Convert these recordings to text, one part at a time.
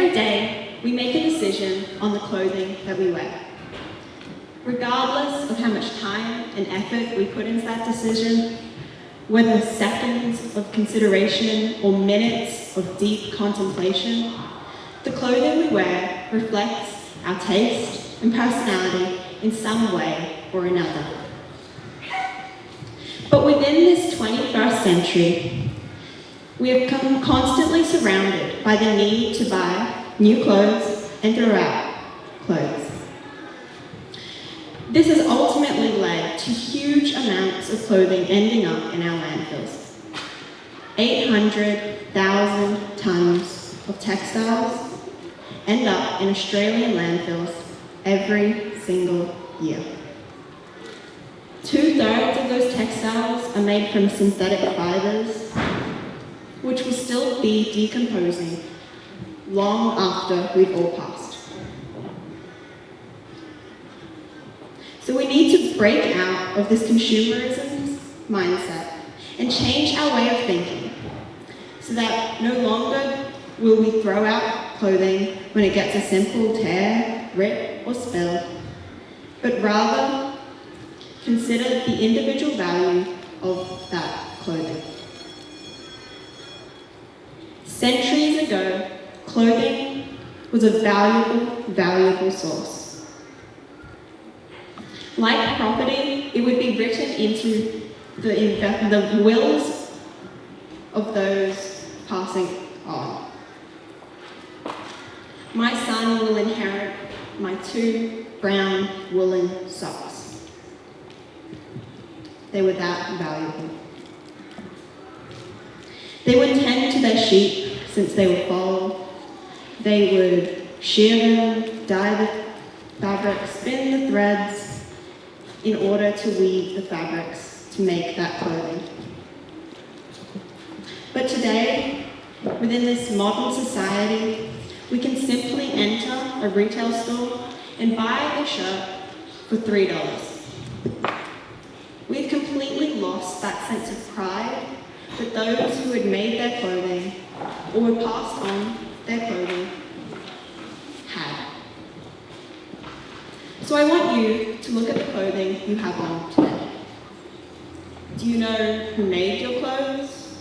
every day, we make a decision on the clothing that we wear. Regardless of how much time and effort we put into that decision, whether seconds of consideration or minutes of deep contemplation, the clothing we wear reflects our taste and personality in some way or another. But within this 21st century, we have come constantly surrounded by the need to buy new clothes and throw out clothes. This has ultimately led to huge amounts of clothing ending up in our landfills. 800,000 tons of textiles end up in Australian landfills every single year. 2/3 of those textiles are made from synthetic fibers, which will still be decomposing long after we've all passed. So we need to break out of this consumerism mindset and change our way of thinking so that no longer will we throw out clothing when it gets a simple tear, rip, or spill, but rather consider the individual value of that clothing. Centuries ago, clothing was a valuable source. Like property, it would be written into the wills of those passing on. My son will inherit my 2 brown woolen socks. They were that valuable. They would tend to their sheep since they were foaled. They would shear them, dye the fabric, spin the threads in order to weave the fabrics to make that clothing. But today, within this modern society, we can simply enter a retail store and buy a shirt for $3. We've completely lost that sense of pride that those who had made their clothing or were passed on their clothing had. So I want you to look at the clothing you have on today. Do you know who made your clothes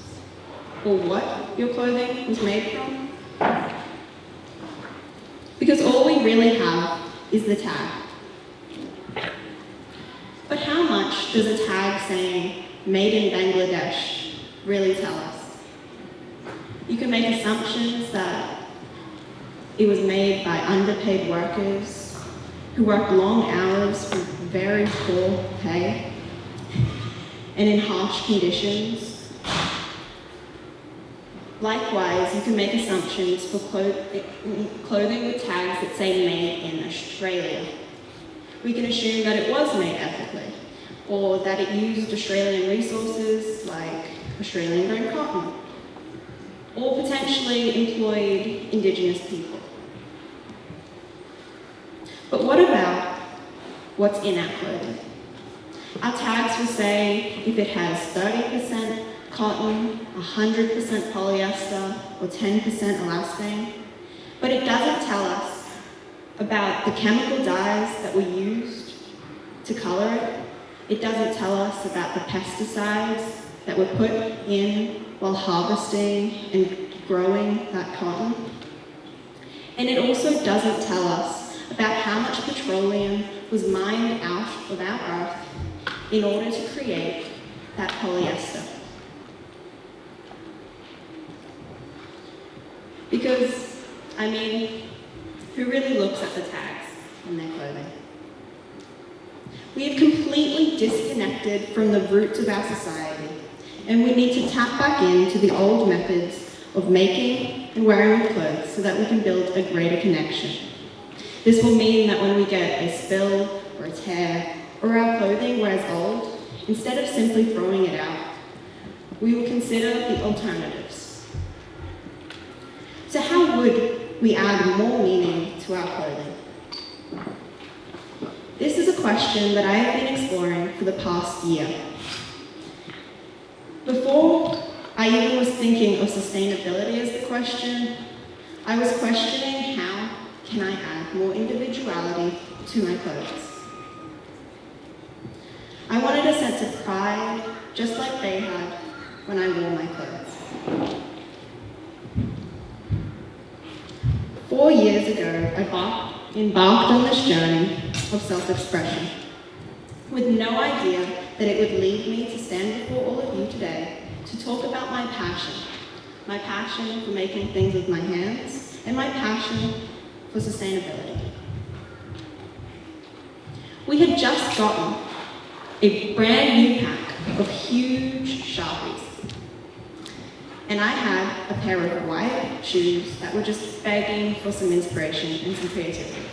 or what your clothing was made from? Because all we really have is the tag. But how much does a tag saying "Made in Bangladesh" really tell us? You can make assumptions that it was made by underpaid workers who worked long hours for very poor pay and in harsh conditions. Likewise, you can make assumptions for clothing with tags that say "Made in Australia." We can assume that it was made ethically, or that it used Australian resources like Australian grown cotton, or potentially employed Indigenous people. But what about what's in our clothing? Our tags will say if it has 30% cotton, 100% polyester, or 10% elastane, but it doesn't tell us about the chemical dyes that were used to color it. It doesn't tell us about the pesticides that were put in while harvesting and growing that cotton. And it also doesn't tell us about how much petroleum was mined out of our earth in order to create that polyester. Because, who really looks at the tags on their clothing? We have completely disconnected from the roots of our society, and we need to tap back into the old methods of making and wearing clothes so that we can build a greater connection. This will mean that when we get a spill or a tear, or our clothing wears old, instead of simply throwing it out, we will consider the alternatives. So how would we add more meaning to our clothing? This is a question that I have been exploring for the past year. Before I even was thinking of sustainability as the question, I was questioning how can I add more individuality to my clothes. I wanted a sense of pride, just like they had when I wore my clothes. 4 years ago, I embarked on this journey of self-expression, with no idea that it would lead me to stand before all of you today to talk about my passion for making things with my hands, and my passion for sustainability. We had just gotten a brand new pack of huge Sharpies, and I had a pair of white shoes that were just begging for some inspiration and some creativity.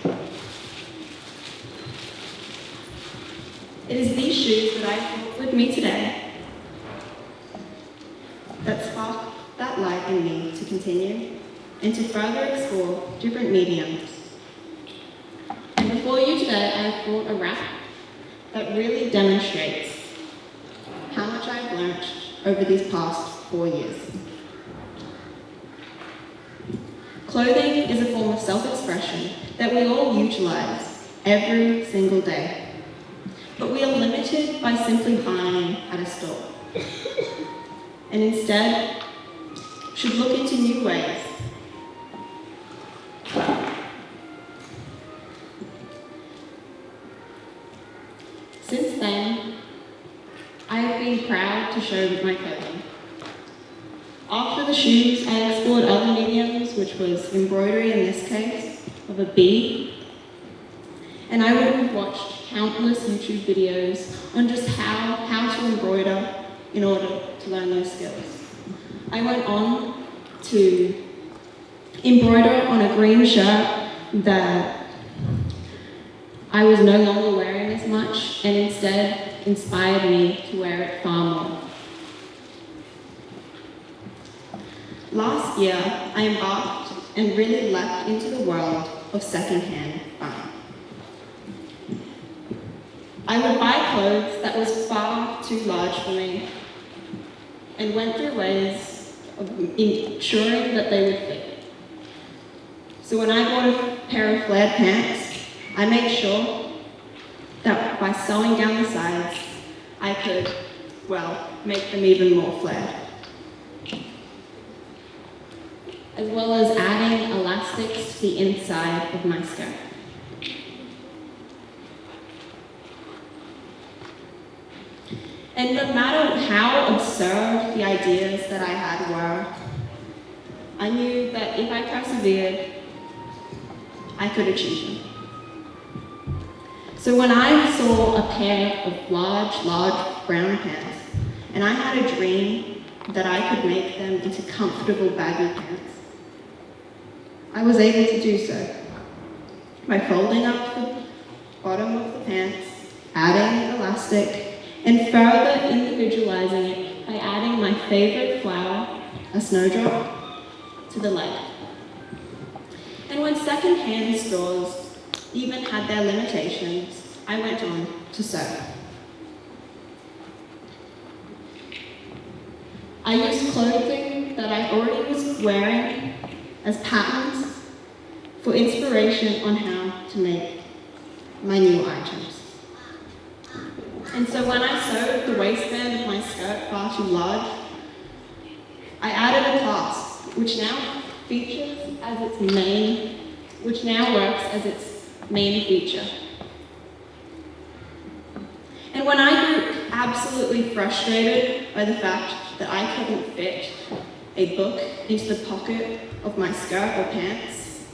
It is these shoes that I have with me today that sparked that light in me to continue and to further explore different mediums. And before you today, I have brought a wrap that really demonstrates how much I've learnt over these past 4 years. Clothing is a form of self-expression that we all utilize every single day, but we are limited by simply buying at a store, and instead should look into new ways. Since then, I have been proud to show my clothing. After the shoes, I explored other mediums, which was embroidery in this case, of a bee. And I would have watched countless YouTube videos on just how to embroider in order to learn those skills. I went on to embroider on a green shirt that I was no longer wearing as much, and instead inspired me to wear it far more. Last year, I embarked and really leapt into the world of secondhand buying. I would buy clothes that was far too large for me and went through ways of ensuring that they would fit. So when I bought a pair of flared pants, I made sure that by sewing down the sides, I could, make them even more flared. As well as adding elastics to the inside of my skirt. And no matter how absurd the ideas that I had were, I knew that if I persevered, I could achieve them. So when I saw a pair of large brown pants, and I had a dream that I could make them into comfortable baggy pants, I was able to do so by folding up the bottom of the pants, adding elastic, and further individualizing it by adding my favorite flower, a snowdrop, to the leg. And when second-hand stores even had their limitations, I went on to sew. I used clothing that I already was wearing as patterns for inspiration on how to make my new items. And so when I sewed the waistband of my skirt far too large, I added a clasp, which now works as its main feature. And when I grew absolutely frustrated by the fact that I couldn't fit a book into the pocket of my skirt or pants,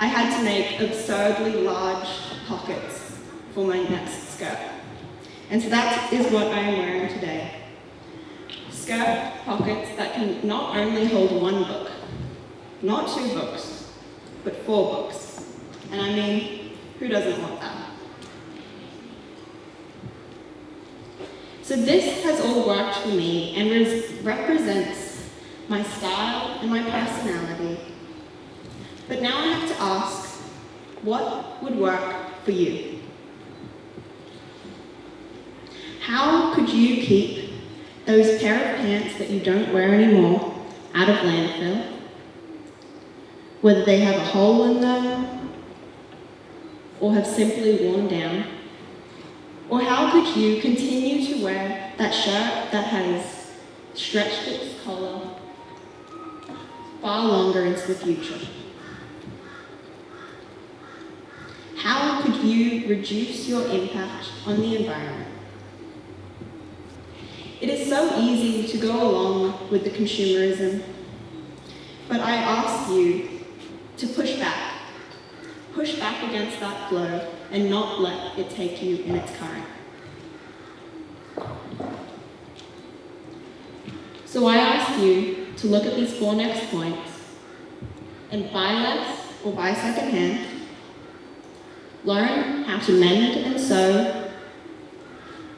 I had to make absurdly large pockets for my next skirt. And so that is what I am wearing today. Skirt pockets that can not only hold one book, not 2 books, but 4 books. And I mean, who doesn't want that? So this has all worked for me and represents my style and my personality. But now I have to ask, what would work for you? How could you keep those pair of pants that you don't wear anymore out of landfill? whether they have a hole in them or have simply worn down? Or how could you continue to wear that shirt that has stretched its collar far longer into the future? How could you reduce your impact on the environment? It is so easy to go along with the consumerism, but I ask you to push back. Push back against that flow and not let it take you in its current. So I ask you to look at these 4 next points and buy less or buy secondhand. Learn how to mend and sew.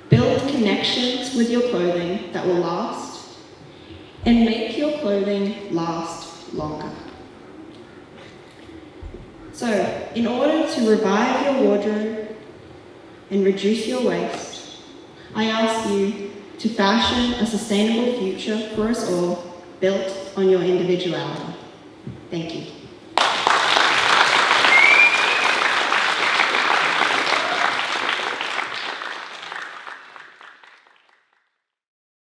Build connections with your clothing that will last, and make your clothing last longer. So, in order to revive your wardrobe and reduce your waste, I ask you to fashion a sustainable future for us all, built on your individuality. Thank you.